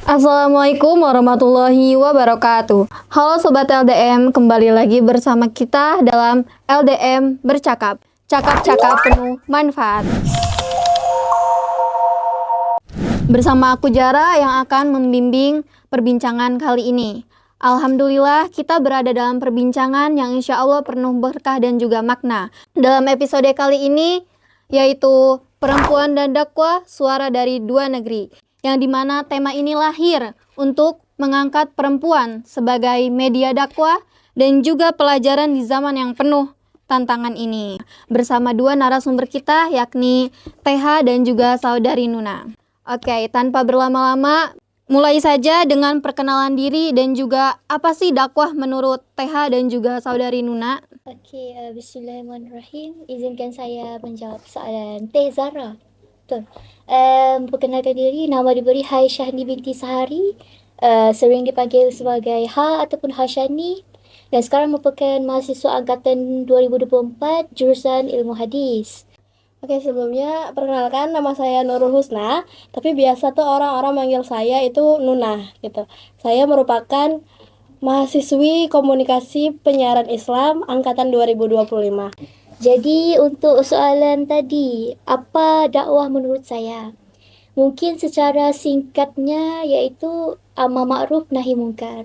Assalamualaikum warahmatullahi wabarakatuh. Halo Sobat LDM, kembali lagi bersama kita dalam LDM Bercakap. Cakap-cakap penuh manfaat. Bersama aku Jara yang akan membimbing perbincangan kali ini. Alhamdulillah kita berada dalam perbincangan yang insya Allah penuh berkah dan juga makna. Dalam episode kali ini yaitu Perempuan dan Dakwah, Suara dari Dua Negeri, yang dimana tema ini lahir untuk mengangkat perempuan sebagai media dakwah dan juga pelajaran di zaman yang penuh tantangan ini. Bersama dua narasumber kita yakni TH dan juga saudari Nuna. Oke, tanpa berlama-lama, mulai saja dengan perkenalan diri dan juga apa sih dakwah menurut TH dan juga saudari Nuna. Okey, bismillahirrahmanirrahim. Izinkan saya menjawab soalan Teh Zara. Betul. Perkenalkan diri, nama diberi Hai Syahni binti Sahari. Sering dipanggil sebagai Ha ataupun Hashani. Dan sekarang merupakan mahasiswa angkatan 2024 jurusan Ilmu Hadis. Oke, sebelumnya perkenalkan nama saya Nurul Husna, tapi biasa tuh orang-orang manggil saya itu Nuna gitu. Saya merupakan mahasiswi komunikasi penyiaran Islam angkatan 2025. Jadi untuk soalan tadi, apa dakwah menurut saya? Mungkin secara singkatnya iaitu amar ma'ruf nahi munkar.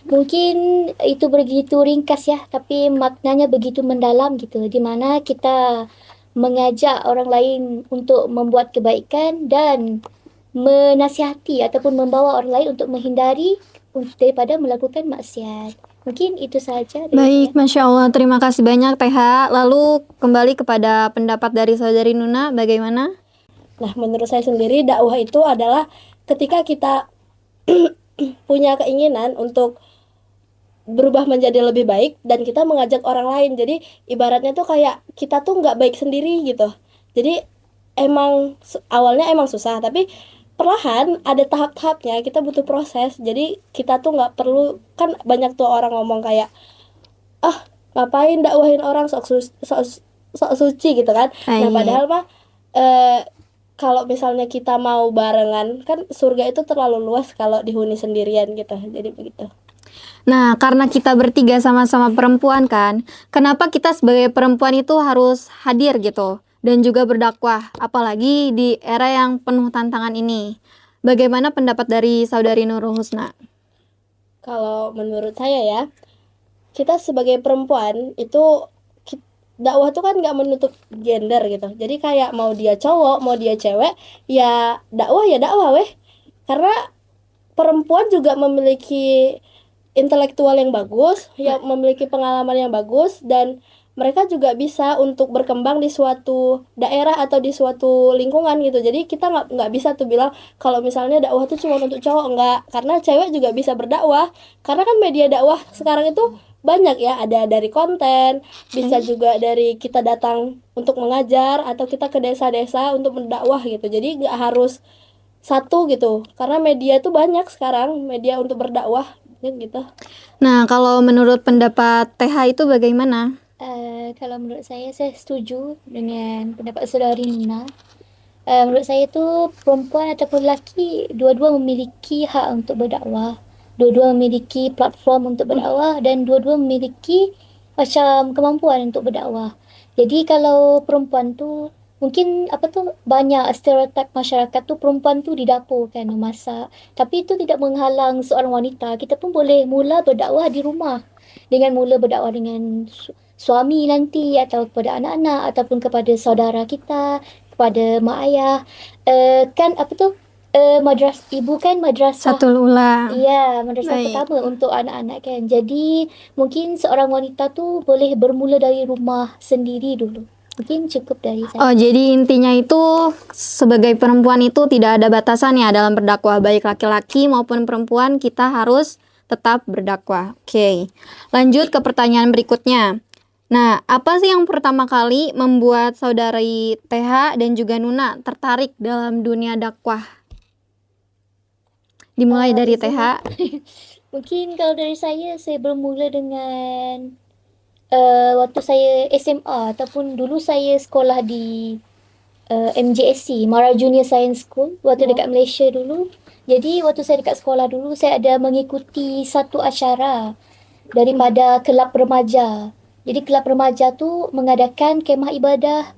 Mungkin itu begitu ringkas ya, tapi maknanya begitu mendalam gitu, di mana kita mengajak orang lain untuk membuat kebaikan dan menasihati ataupun membawa orang lain untuk menghindari daripada melakukan maksiat. Mungkin itu saja dari Baik, saya. Masya Allah, terima kasih banyak TH. Lalu kembali kepada pendapat dari saudari Nuna, bagaimana? Nah, menurut saya sendiri dakwah itu adalah ketika kita punya keinginan untuk berubah menjadi lebih baik dan kita mengajak orang lain. Jadi ibaratnya tuh kayak kita tuh nggak baik sendiri gitu. Jadi awalnya emang susah, tapi perlahan ada tahap-tahapnya. Kita butuh proses. Jadi kita tuh nggak perlu, kan banyak tuh orang ngomong kayak ngapain dakwahin orang sok suci gitu kan. Nah, padahal mah kalau misalnya kita mau barengan, kan surga itu terlalu luas kalau dihuni sendirian gitu. Jadi begitu. Nah, karena kita bertiga sama-sama perempuan kan, kenapa kita sebagai perempuan itu harus hadir gitu dan juga berdakwah, apalagi di era yang penuh tantangan ini. Bagaimana pendapat dari saudari Nurul Husna? Kalau menurut saya ya, kita sebagai perempuan itu dakwah tuh kan nggak menutup gender gitu. Jadi kayak mau dia cowok, mau dia cewek, ya dakwah weh. Karena perempuan juga memiliki intelektual yang bagus, yang memiliki pengalaman yang bagus, dan mereka juga bisa untuk berkembang di suatu daerah atau di suatu lingkungan gitu. Jadi kita nggak bisa tuh bilang kalau misalnya dakwah tuh cuma untuk cowok, nggak, karena cewek juga bisa berdakwah. Karena kan media dakwah sekarang itu banyak ya, ada dari konten, bisa juga dari kita datang untuk mengajar atau kita ke desa-desa untuk mendakwah gitu. Jadi nggak harus satu gitu, karena media itu banyak sekarang, media untuk berdakwah gitu. Nah, kalau menurut pendapat TH itu bagaimana? Kalau menurut saya setuju dengan pendapat saudari Nina. Menurut saya tu perempuan ataupun lelaki dua-dua memiliki hak untuk berdakwah. Dua-dua memiliki platform untuk berdakwah dan dua-dua memiliki macam kemampuan untuk berdakwah. Jadi kalau perempuan tu mungkin banyak stereotip masyarakat tu perempuan tu di dapur kan memasak. Tapi itu tidak menghalang seorang wanita. Kita pun boleh mula berdakwah di rumah. Dengan mula berdakwah dengan suami nanti atau kepada anak-anak ataupun kepada saudara kita, kepada mak ayah. Ibu kan madrasah. Satul Ula. Ya, madrasah Baik. pertama untuk anak-anak kan. Jadi mungkin seorang wanita tu boleh bermula dari rumah sendiri dulu. Mungkin cukup dari saya. Oh, jadi intinya itu sebagai perempuan itu tidak ada batasan ya dalam berdakwah, baik laki-laki maupun perempuan kita harus tetap berdakwah. Oke. Lanjut ke pertanyaan berikutnya. Nah, apa sih yang pertama kali membuat saudari TH dan juga Nuna tertarik dalam dunia dakwah? Dimulai dari TH. Mungkin kalau dari saya bermula dengan waktu saya SMA ataupun dulu saya sekolah di MJSC, Mara Junior Science School, waktu dekat Malaysia dulu. Jadi waktu saya dekat sekolah dulu, saya ada mengikuti satu acara daripada kelab remaja. Jadi kelab remaja tu mengadakan kemah ibadah.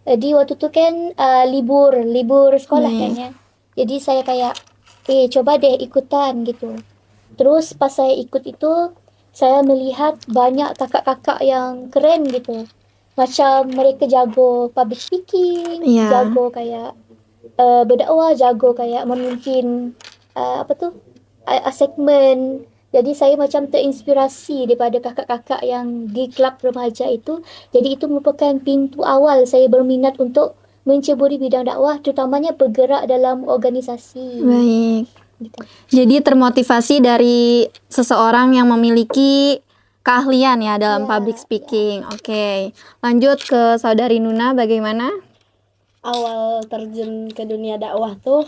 Jadi waktu tu kan libur sekolah kan Baik. ya. Jadi saya kayak coba deh ikutan gitu. Terus pas saya ikut itu, saya melihat banyak kakak-kakak yang keren gitu. Macam mereka jago public speaking, Iya. jago kayak berdakwah, jago kayak memimpin apa tu segmen. Jadi saya macam terinspirasi daripada kakak-kakak yang di kelab remaja itu. Jadi itu merupakan pintu awal saya berminat untuk menceburi bidang dakwah, terutamanya bergerak dalam organisasi. Baik. Gitu. Jadi termotivasi dari seseorang yang memiliki keahlian ya dalam Ya, public speaking. Oke. Lanjut ke Saudari Nuna, bagaimana? Awal terjun ke dunia dakwah tuh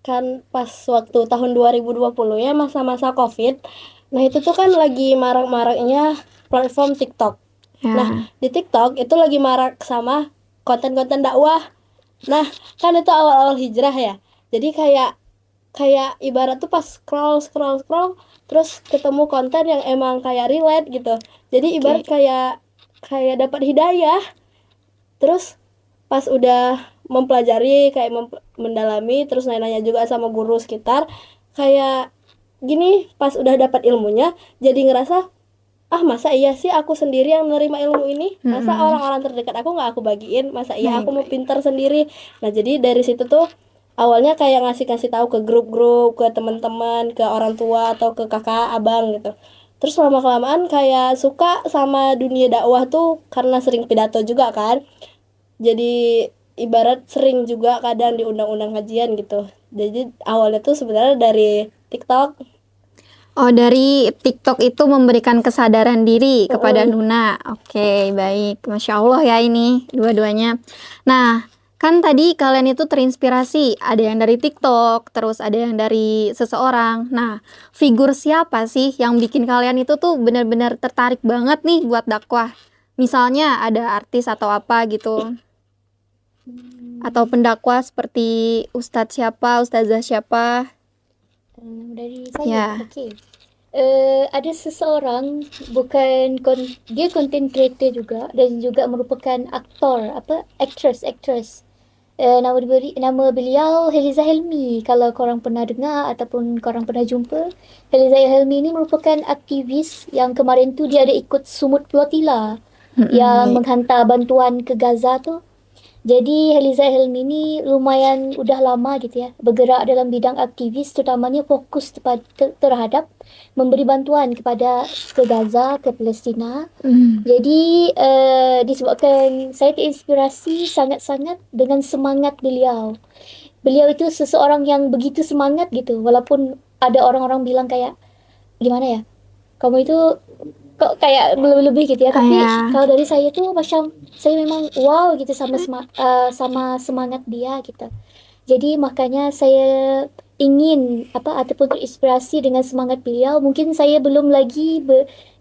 kan pas waktu tahun 2020 ya, masa-masa COVID. Nah, itu tuh kan lagi marak-maraknya platform TikTok. Ya. Nah, di TikTok itu lagi marak sama konten-konten dakwah. Nah, kan itu awal-awal hijrah ya. Jadi kayak ibarat tuh pas scroll terus ketemu konten yang emang kayak relate gitu. Jadi ibarat kayak dapat hidayah. Terus pas udah mempelajari kayak mendalami, terus nanya-nanya juga sama guru sekitar, kayak gini, pas udah dapat ilmunya jadi ngerasa, masa iya sih aku sendiri yang menerima ilmu ini, masa orang-orang terdekat aku nggak aku bagiin, masa iya aku mau pintar sendiri. Nah, jadi dari situ tuh awalnya kayak ngasih tahu ke grup-grup, ke teman-teman, ke orang tua atau ke kakak abang gitu. Terus lama kelamaan kayak suka sama dunia dakwah tuh karena sering pidato juga kan, jadi ibarat sering juga kadang diundang-undang kajian gitu. Jadi awalnya tuh sebenarnya dari TikTok. Oh, dari TikTok itu memberikan kesadaran diri kepada Nuna. Oke, baik. Masya Allah ya ini dua-duanya. Nah, kan tadi kalian itu terinspirasi. Ada yang dari TikTok, terus ada yang dari seseorang. Nah, figur siapa sih yang bikin kalian itu tuh benar-benar tertarik banget nih buat dakwah? Misalnya ada artis atau apa gitu. Atau pendakwah seperti ustadz siapa, ustazah siapa. Dari Ya. saya, okey. Ada seseorang dia content creator juga dan juga merupakan actress. Nama beliau Heliza Helmi. Kalau korang pernah dengar ataupun korang pernah jumpa, Heliza Helmi ini merupakan aktivis yang kemarin tu dia ada ikut Sumut Flotilla yang menghantar bantuan ke Gaza tu. Jadi Heliza Helmi ni lumayan udah lama gitu ya bergerak dalam bidang aktivis, terutamanya fokus terhadap memberi bantuan kepada ke Gaza, ke Palestina. Jadi disebabkan saya terinspirasi sangat-sangat dengan semangat beliau. Beliau itu seseorang yang begitu semangat gitu, walaupun ada orang-orang bilang kayak gimana ya, kamu itu kok kayak lebih-lebih gitu ya, tapi kalau dari saya tuh macam saya memang wow gitu sama semangat dia gitu. Jadi makanya saya ingin ataupun terinspirasi dengan semangat beliau. Mungkin saya belum lagi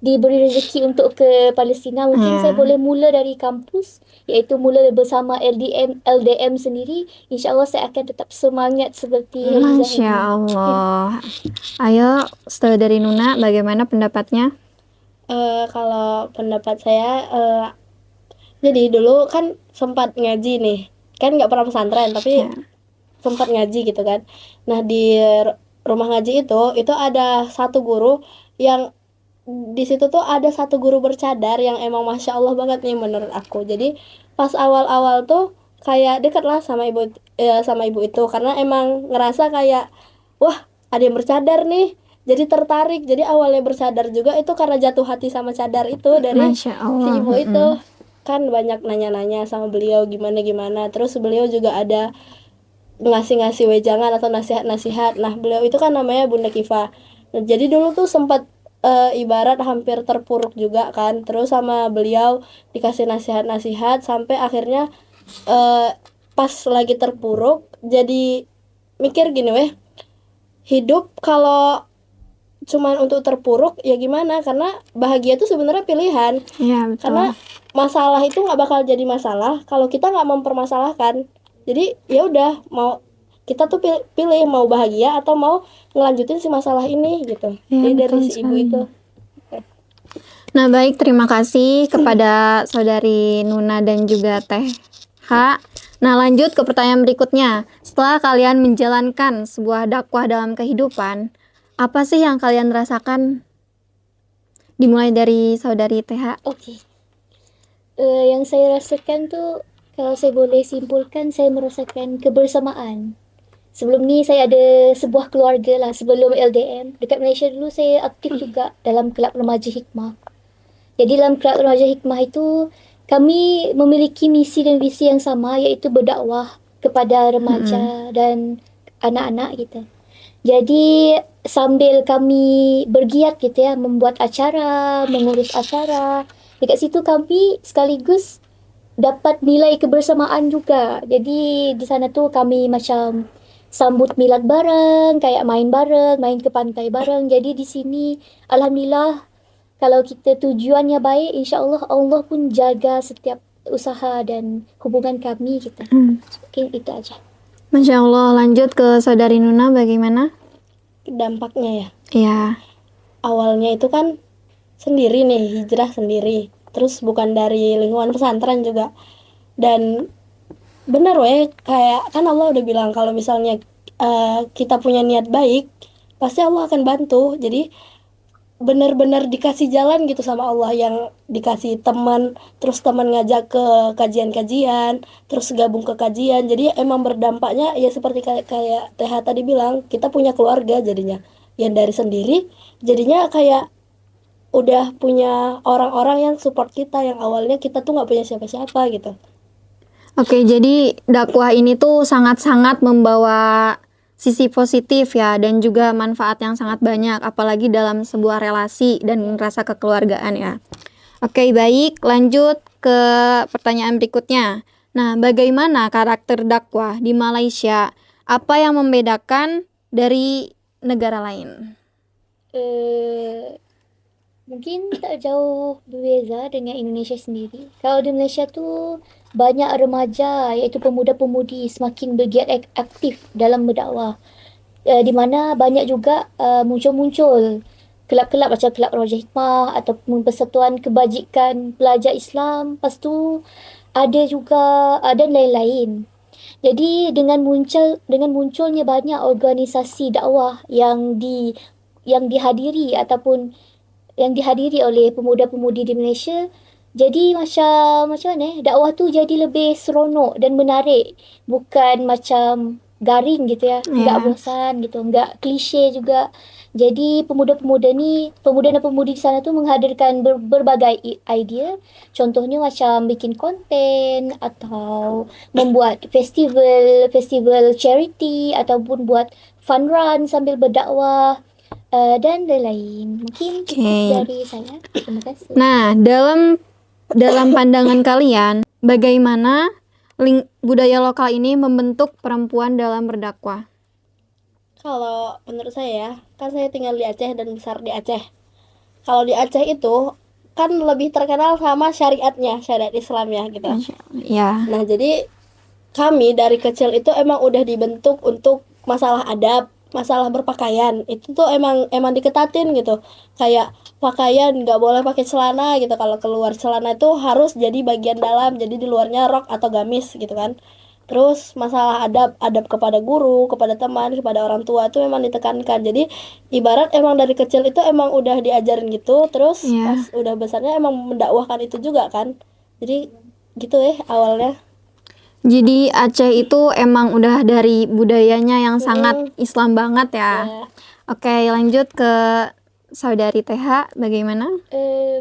diberi rezeki untuk ke Palestina. Mungkin saya boleh mula dari kampus, iaitu mula bersama LDM sendiri. InsyaAllah saya akan tetap semangat seperti Heliza Masya Helmi. Allah. Ayo, Saudari Nuna, bagaimana pendapatnya? Kalau pendapat saya, jadi dulu kan sempat ngaji nih, kan nggak pernah pesantren tapi sempat ngaji gitu kan. Nah, di rumah ngaji itu ada satu guru yang di situ tuh ada satu guru bercadar yang emang masya Allah banget nih menurut aku. Jadi pas awal-awal tuh kayak deket lah sama ibu itu, karena emang ngerasa kayak wah, ada yang bercadar nih, jadi tertarik. Jadi awalnya bercadar juga itu karena jatuh hati sama cadar itu dari Masya si Allah. ibu itu. Kan banyak nanya-nanya sama beliau gimana-gimana, terus beliau juga ada ngasih-ngasih wejangan atau nasihat-nasihat. Nah, beliau itu kan namanya Bunda Kifa. Nah, jadi dulu tuh sempat ibarat hampir terpuruk juga kan, terus sama beliau dikasih nasihat-nasihat sampai akhirnya pas lagi terpuruk jadi mikir gini weh, hidup kalau cuman untuk terpuruk ya gimana, karena bahagia itu sebenarnya pilihan. Iya, betul. Karena masalah itu nggak bakal jadi masalah kalau kita nggak mempermasalahkan. Jadi ya udah, mau kita tuh pilih mau bahagia atau mau ngelanjutin si masalah ini gitu. Ya, Jadi dari betul si ibu sekali. itu. Nah, baik, terima kasih kepada Saudari Nuna dan juga Teh H. Nah, lanjut ke pertanyaan berikutnya. Setelah kalian menjalankan sebuah dakwah dalam kehidupan, apa sih yang kalian rasakan? Dimulai dari Saudari Teh H. Oke. Yang saya rasakan tuh, kalau saya boleh simpulkan, saya merasakan kebersamaan. Sebelum ni saya ada sebuah keluarga lah, sebelum LDM. Dekat Malaysia dulu saya aktif juga dalam kelab remaja hikmah. Jadi dalam kelab remaja hikmah itu, kami memiliki misi dan visi yang sama, iaitu berdakwah kepada remaja dan anak-anak gitu. Jadi sambil kami bergiat gitu ya, membuat acara, mengurus acara, dekat situ kami sekaligus dapat nilai kebersamaan juga. Jadi di sana tuh kami macam sambut milad bareng, kayak main bareng, main ke pantai bareng. Jadi di sini alhamdulillah kalau kita tujuannya baik, insya-Allah Allah pun jaga setiap usaha dan hubungan kami gitu. Mungkin itu aja. Masya Allah, lanjut ke Saudari Nuna, bagaimana? Dampaknya ya. Ya, Awalnya itu kan sendiri nih, hijrah sendiri. Terus bukan dari lingkungan pesantren juga. Dan benar weh, kayak kan Allah udah bilang kalau misalnya kita punya niat baik, pasti Allah akan bantu. Jadi benar-benar dikasih jalan gitu sama Allah, yang dikasih teman, terus teman ngajak ke kajian-kajian, terus gabung ke kajian. Jadi emang berdampaknya ya seperti kayak TH tadi bilang, kita punya keluarga jadinya. Yang dari sendiri jadinya kayak udah punya orang-orang yang support kita, yang awalnya kita tuh nggak punya siapa-siapa gitu. oke, jadi dakwah ini tuh sangat-sangat membawa sisi positif ya, dan juga manfaat yang sangat banyak, apalagi dalam sebuah relasi dan rasa kekeluargaan ya. Oke, baik, lanjut ke pertanyaan berikutnya. Nah, bagaimana karakter dakwah di Malaysia? Apa yang membedakan dari negara lain? Mungkin tak jauh berbeza dengan Indonesia sendiri. Kalau di Malaysia tu banyak remaja iaitu pemuda-pemudi semakin bergiat aktif dalam berdakwah. Di mana banyak juga muncul-muncul kelab-kelab macam kelab Remaja Hikmah ataupun persatuan kebajikan pelajar Islam. Lepas tu ada juga ada lain-lain. Jadi dengan munculnya banyak organisasi dakwah yang dihadiri ataupun yang dihadiri oleh pemuda-pemudi di Malaysia, jadi macam mana dakwah tu jadi lebih seronok dan menarik, bukan macam garing gitu ya, enggak bosan gitu, enggak klise juga. Jadi pemuda dan pemudi di sana tu menghadirkan berbagai idea, contohnya macam bikin konten atau membuat festival charity ataupun buat fun run sambil berdakwah. Dan lain-lain. Mungkin cukup dari saya. Terima kasih. Nah, dalam pandangan kalian, bagaimana budaya lokal ini membentuk perempuan dalam berdakwah? Kalau menurut saya ya, kan saya tinggal di Aceh dan besar di Aceh. Kalau di Aceh itu kan lebih terkenal sama syariatnya, syariat Islam ya gitu. Ya. Nah, jadi kami dari kecil itu emang udah dibentuk untuk masalah adab, masalah berpakaian. Itu tuh emang diketatin gitu. Kayak pakaian nggak boleh pakai celana gitu. Kalau keluar celana itu harus jadi bagian dalam, jadi di luarnya rok atau gamis gitu kan. Terus masalah adab kepada guru, kepada teman, kepada orang tua itu memang ditekankan. Jadi ibarat emang dari kecil itu emang udah diajarin gitu. Terus pas udah besarnya emang mendakwahkan itu juga kan. Jadi gitu awalnya. Jadi Aceh itu emang udah dari budayanya yang sangat Islam banget ya. Oke, lanjut ke Saudari TH, bagaimana?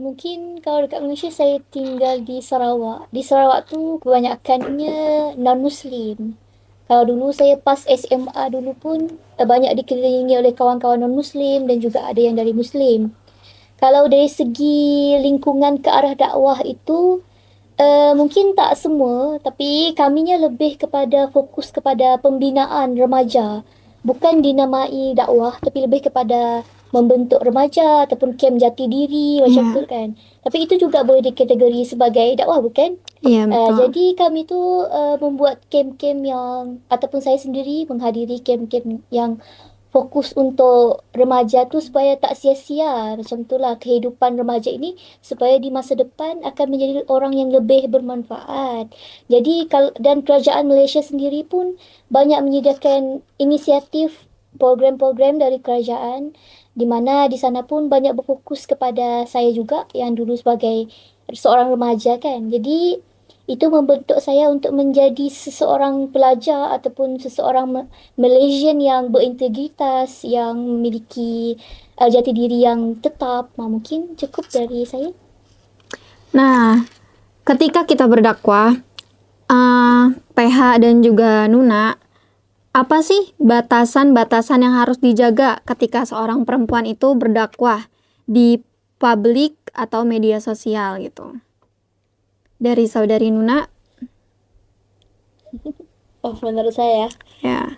Mungkin kalau dekat Malaysia saya tinggal di Sarawak. Di Sarawak tu kebanyakannya non-Muslim. Kalau dulu saya pas SMA dulu pun banyak dikelilingi oleh kawan-kawan non-Muslim dan juga ada yang dari Muslim. Kalau dari segi lingkungan ke arah dakwah itu mungkin tak semua, tapi kaminya lebih kepada fokus kepada pembinaan remaja. Bukan dinamai dakwah, tapi lebih kepada membentuk remaja ataupun kem jati diri macam Ya. tu kan. Tapi itu juga boleh dikategori sebagai dakwah, bukan? Iya, betul. Jadi kami tu membuat kem-kem yang ataupun saya sendiri menghadiri kem-kem yang fokus untuk remaja tu supaya tak sia-sia macam itulah kehidupan remaja ini, supaya di masa depan akan menjadi orang yang lebih bermanfaat. Jadi dan kerajaan Malaysia sendiri pun banyak menyediakan inisiatif program-program dari kerajaan, di mana di sana pun banyak berfokus kepada saya juga yang dulu sebagai seorang remaja kan. Jadi itu membentuk saya untuk menjadi seseorang pelajar ataupun seseorang Malaysian yang berintegritas, yang memiliki jati diri yang tetap. Mungkin cukup dari saya. Nah, ketika kita berdakwah, PH dan juga Nuna, apa sih batasan-batasan yang harus dijaga ketika seorang perempuan itu berdakwah di publik atau media sosial gitu? Dari saudari Nuna, Oh, menurut saya ya.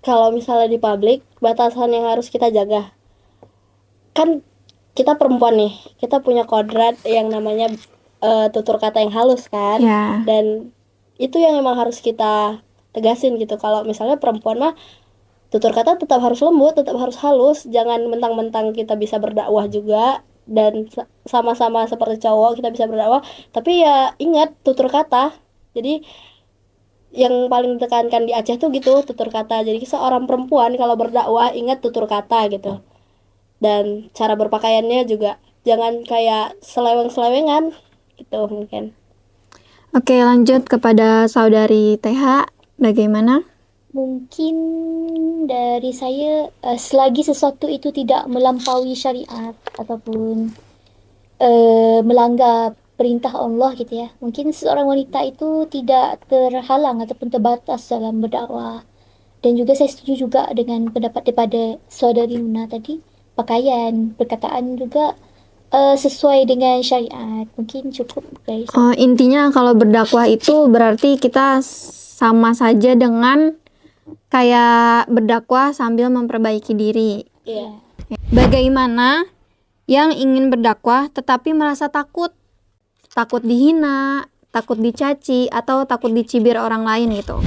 kalau misalnya di publik, batasan yang harus kita jaga. Kan kita perempuan nih, kita punya kodrat yang namanya tutur kata yang halus kan. Ya. Dan itu yang emang harus kita tegasin gitu. Kalau misalnya perempuan mah tutur kata tetap harus lembut, tetap harus halus. Jangan mentang-mentang kita bisa berdakwah juga dan sama-sama seperti cowok kita bisa berdakwah, tapi ya ingat tutur kata. Jadi yang paling ditekankan di Aceh tuh gitu, tutur kata. Jadi seorang perempuan kalau berdakwah ingat tutur kata gitu. Dan cara berpakaiannya juga jangan kayak seleweng-selewengan gitu mungkin. Oke, lanjut kepada saudari TH, bagaimana? Mungkin dari saya, selagi sesuatu itu tidak melampaui syariat ataupun melanggar perintah Allah gitu ya, mungkin seorang wanita itu tidak terhalang ataupun terbatas dalam berdakwah. Dan juga saya setuju juga dengan pendapat daripada saudari Muna tadi, pakaian, perkataan juga sesuai dengan syariat. Mungkin cukup dari saya. Intinya kalau berdakwah itu berarti kita sama saja dengan kayak berdakwah sambil memperbaiki diri. Iya. Bagaimana yang ingin berdakwah tetapi merasa takut? Takut dihina, takut dicaci, atau takut dicibir orang lain gitu.